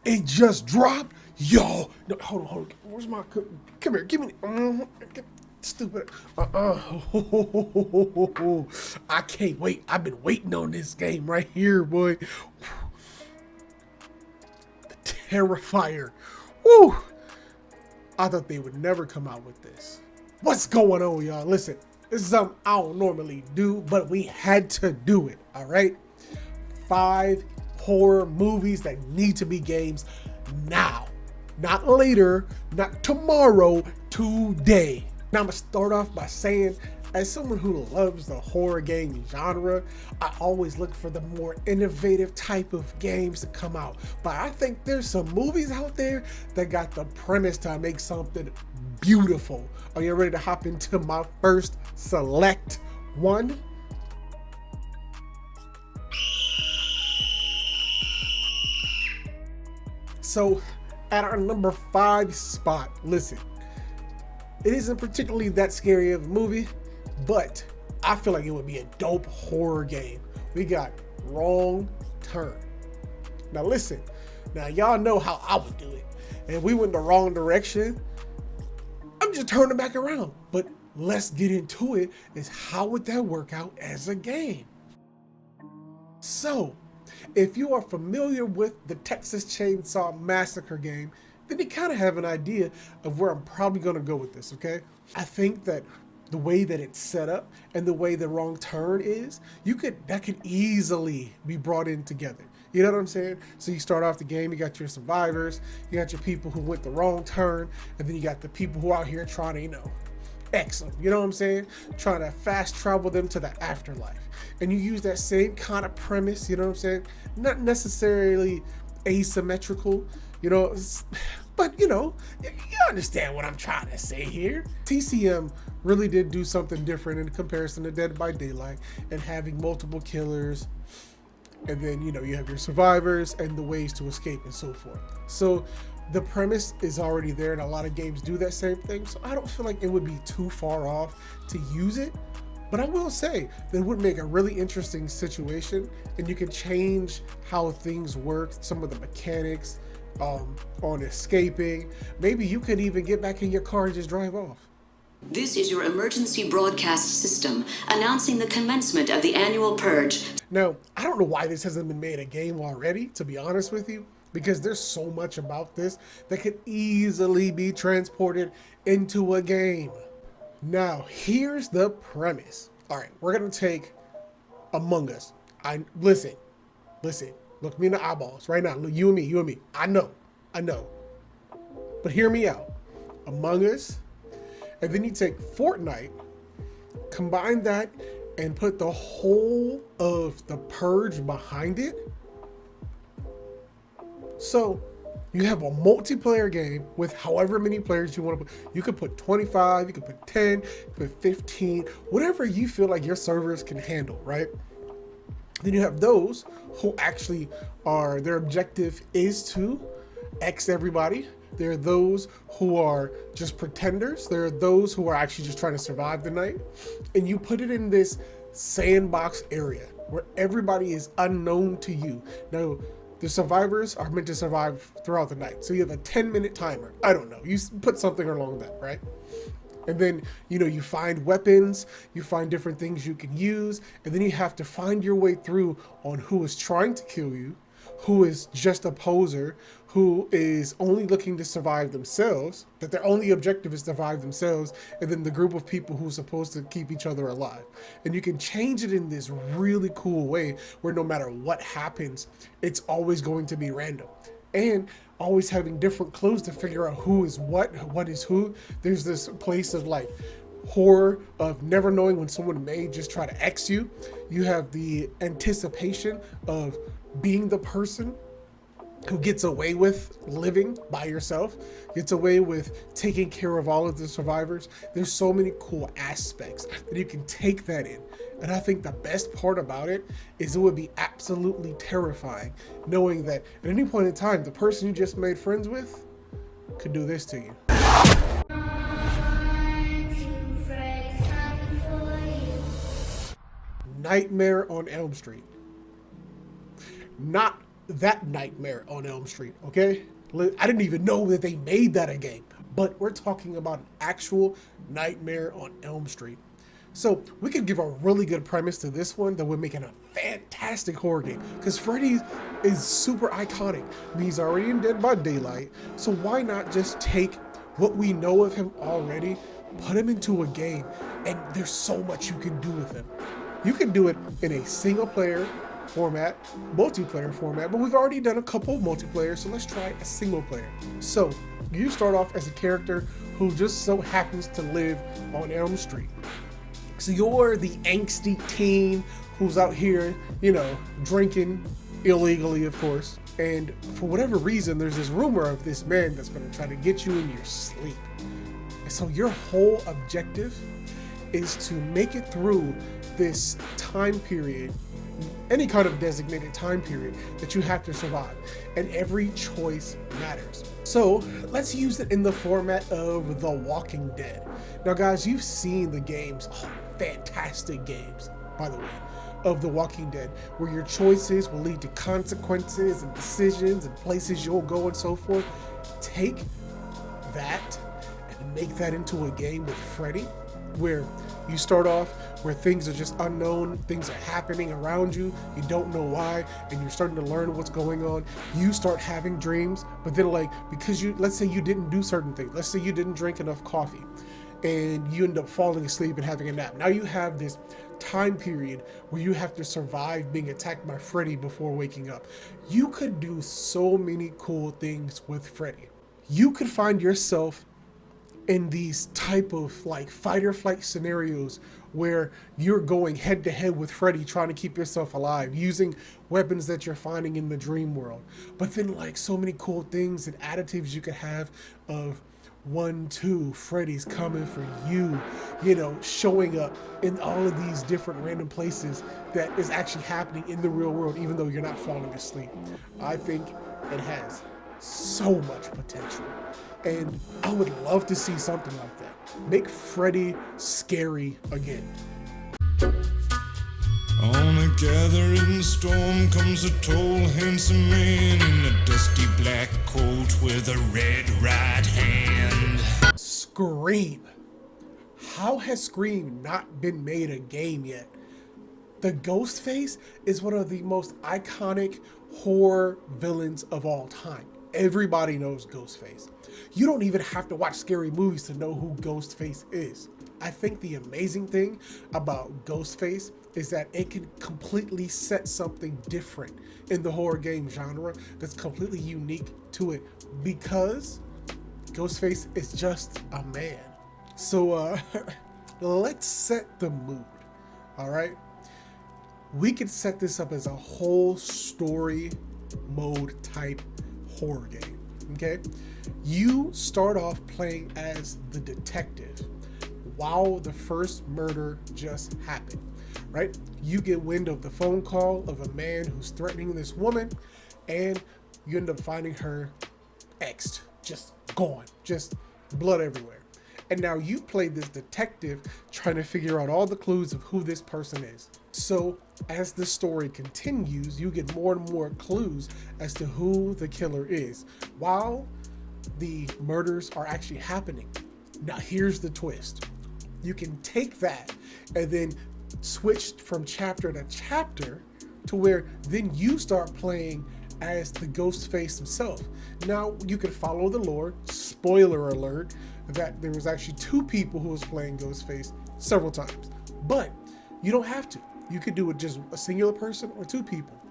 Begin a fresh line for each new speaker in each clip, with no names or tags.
It just dropped. Yo, no, hold on. Where's my come here, give me stupid. I can't wait. I've been waiting on this game right here, boy. The Terrifier. Woo! I thought they would never come out with this. What's going on, y'all? Listen, this is something I don't normally do, but we had to do it, all right? 5 horror movies that need to be games now. Not later, not tomorrow, today. Now I'm gonna start off by saying, as someone who loves the horror game genre, I always look for the more innovative type of games to come out. But I think there's some movies out there that got the premise to make something beautiful. Are you ready to hop into my first select one? So at our number 5 spot, listen, it isn't particularly that scary of a movie, but I feel like it would be a dope horror game. We got Wrong Turn. Now listen, now y'all know how I would do it. And if we went the wrong direction, I'm just turning back around. But let's get into it, is how would that work out as a game? So, if you are familiar with the Texas Chainsaw Massacre game, then you kind of have an idea of where I'm probably going to go with this, okay? I think that the way that it's set up and the way the Wrong Turn is, that could easily be brought in together. You know what I'm saying? So you start off the game, you got your survivors, you got your people who went the wrong turn, and then you got the people who are out here trying to, X them, you know what I'm saying? Trying to fast travel them to the afterlife. And you use that same kind of premise, you know what I'm saying? Not necessarily asymmetrical, but you understand what I'm trying to say here. TCM really did do something different in comparison to Dead by Daylight and having multiple killers. And then, you have your survivors and the ways to escape and so forth. So the premise is already there, and a lot of games do that same thing. So I don't feel like it would be too far off to use it. But I will say that it would make a really interesting situation, and you can change how things work, some of the mechanics on escaping. Maybe you could even get back in your car and just drive off.
This is your emergency broadcast system announcing the commencement of the annual purge.
Now, I don't know why this hasn't been made a game already, to be honest with you, because there's so much about this that could easily be transported into a game. Now, here's the premise. All right, we're going to take Among Us. Listen, look me in the eyeballs right now. Look, you and me. I know. But hear me out. Among Us, and then you take Fortnite, combine that, and put the whole of the Purge behind it. So you have a multiplayer game with however many players you want to put. You could put 25, you could put 10, you could put 15, whatever you feel like your servers can handle, right? Then you have those who actually their objective is to X everybody. There are those who are just pretenders. There are those who are actually just trying to survive the night. And you put it in this sandbox area where everybody is unknown to you. Now, the survivors are meant to survive throughout the night. So you have a 10-minute timer. I don't know. You put something along that, right? And then, you find weapons, you find different things you can use, and then you have to find your way through on who is trying to kill you, who is just a poser, who is only looking to survive themselves, that their only objective is to survive themselves, and then the group of people who are supposed to keep each other alive. And you can change it in this really cool way where no matter what happens, it's always going to be random. And always having different clues to figure out who is what is who. There's this place of horror of never knowing when someone may just try to X you. You have the anticipation of being the person who gets away with living by yourself, gets away with taking care of all of the survivors. There's so many cool aspects that you can take that in. And I think the best part about it is it would be absolutely terrifying knowing that at any point in time, the person you just made friends with could do this to you. Nightmare on Elm Street. Not that Nightmare on Elm Street, okay? I didn't even know that they made that a game, but we're talking about an actual Nightmare on Elm Street. So we could give a really good premise to this one that would make it a fantastic horror game, because Freddy is super iconic. I mean, he's already in Dead by Daylight, so why not just take what we know of him already, put him into a game, and there's so much you can do with him. You can do it in a single player format, multiplayer format, but we've already done a couple of multiplayer, so let's try a single player. So you start off as a character who just so happens to live on Elm Street. So you're the angsty teen who's out here, drinking illegally, of course. And for whatever reason, there's this rumor of this man that's going to try to get you in your sleep. And so your whole objective is to make it through this time period, any kind of designated time period that you have to survive. And every choice matters. So let's use it in the format of The Walking Dead. Now, guys, you've seen the games, fantastic games, by the way, of The Walking Dead, where your choices will lead to consequences and decisions and places you'll go and so forth. Take that and make that into a game with Freddy, where you start off where things are just unknown, things are happening around you, you don't know why, and you're starting to learn what's going on. You start having dreams, but then because let's say you didn't do certain things, let's say you didn't drink enough coffee, and you end up falling asleep and having a nap. Now you have this time period where you have to survive being attacked by Freddy before waking up. You could do so many cool things with Freddy. You could find yourself in these type of fight or flight scenarios where you're going head to head with Freddy, trying to keep yourself alive, using weapons that you're finding in the dream world. But then so many cool things and additives you could have of 1, 2, Freddy's coming for you, showing up in all of these different random places that is actually happening in the real world, even though you're not falling asleep. I think it has so much potential. And I would love to see something like that. Make Freddy scary again.
On a gathering storm comes a tall, handsome man in a dusty black coat with a red right hand.
Scream. How has Scream not been made a game yet? The Ghostface is one of the most iconic horror villains of all time. Everybody knows Ghostface. You don't even have to watch scary movies to know who Ghostface is. I think the amazing thing about Ghostface is that it can completely set something different in the horror game genre that's completely unique to it, because Ghostface is just a man. So let's set the mood, all right? We could set this up as a whole story mode type horror game, okay? You start off playing as the detective while the first murder just happened, right? You get wind of the phone call of a man who's threatening this woman, and you end up finding her exed, just gone, just blood everywhere. And now you play this detective trying to figure out all the clues of who this person is. So as the story continues, you get more and more clues as to who the killer is while the murders are actually happening. Now here's the twist. You can take that and then switch from chapter to chapter to where then you start playing as the Ghostface himself. Now you can follow the lore. Spoiler alert, that there was actually 2 people who was playing Ghostface several times, but you don't have to. You could do it just a singular person or 2 people,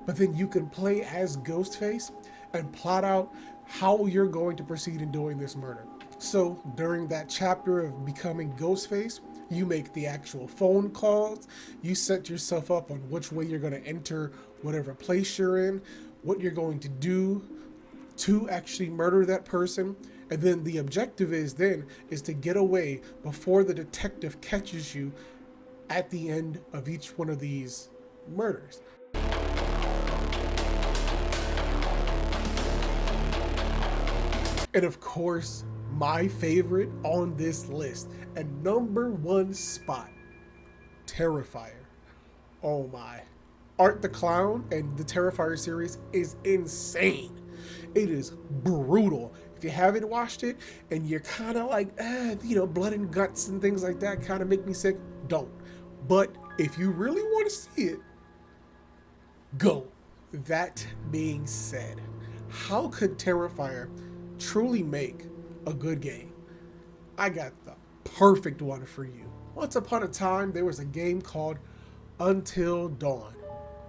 but then you can play as Ghostface and plot out how you're going to proceed in doing this murder. So during that chapter of becoming Ghostface, you make the actual phone calls, you set yourself up on which way you're going to enter whatever place you're in, what you're going to do to actually murder that person. And then the objective is to get away before the detective catches you at the end of each one of these murders. And of course, my favorite on this list and number 1 spot, Terrifier. Oh my. Art the Clown and the Terrifier series is insane. It is brutal. If you haven't watched it and you're kind of like, blood and guts and things like that kind of make me sick, don't. But if you really want to see it, go. That being said, how could Terrifier truly make a good game? I got the perfect one for you. Once upon a time, there was a game called Until Dawn.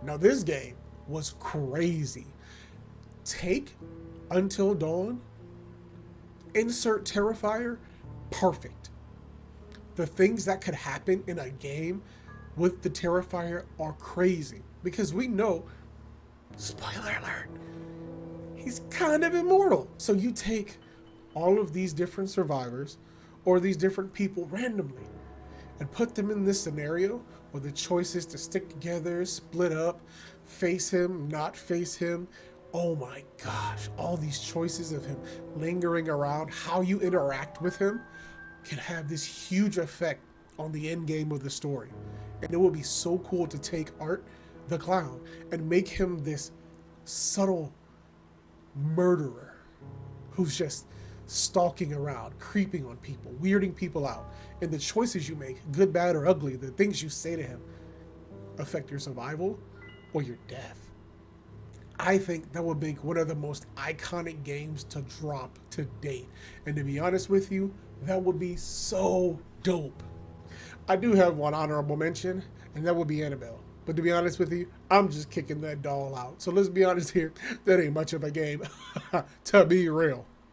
Now, this game was crazy. Take Until Dawn, insert Terrifier, perfect. The things that could happen in a game with the Terrifier are crazy because we know, spoiler alert, he's kind of immortal. So you take all of these different survivors or these different people randomly and put them in this scenario where the choice is to stick together, split up, face him, not face him. Oh my gosh, all these choices of him lingering around, how you interact with him can have this huge effect on the end game of the story. And it would be so cool to take Art the Clown and make him this subtle murderer who's just stalking around, creeping on people, weirding people out. And the choices you make, good, bad, or ugly, the things you say to him, affect your survival or your death. I think that would make one of the most iconic games to drop to date. And to be honest with you, that would be so dope. I do have one honorable mention, and that would be Annabelle. But to be honest with you, I'm just kicking that doll out. So let's be honest here, that ain't much of a game, to be real.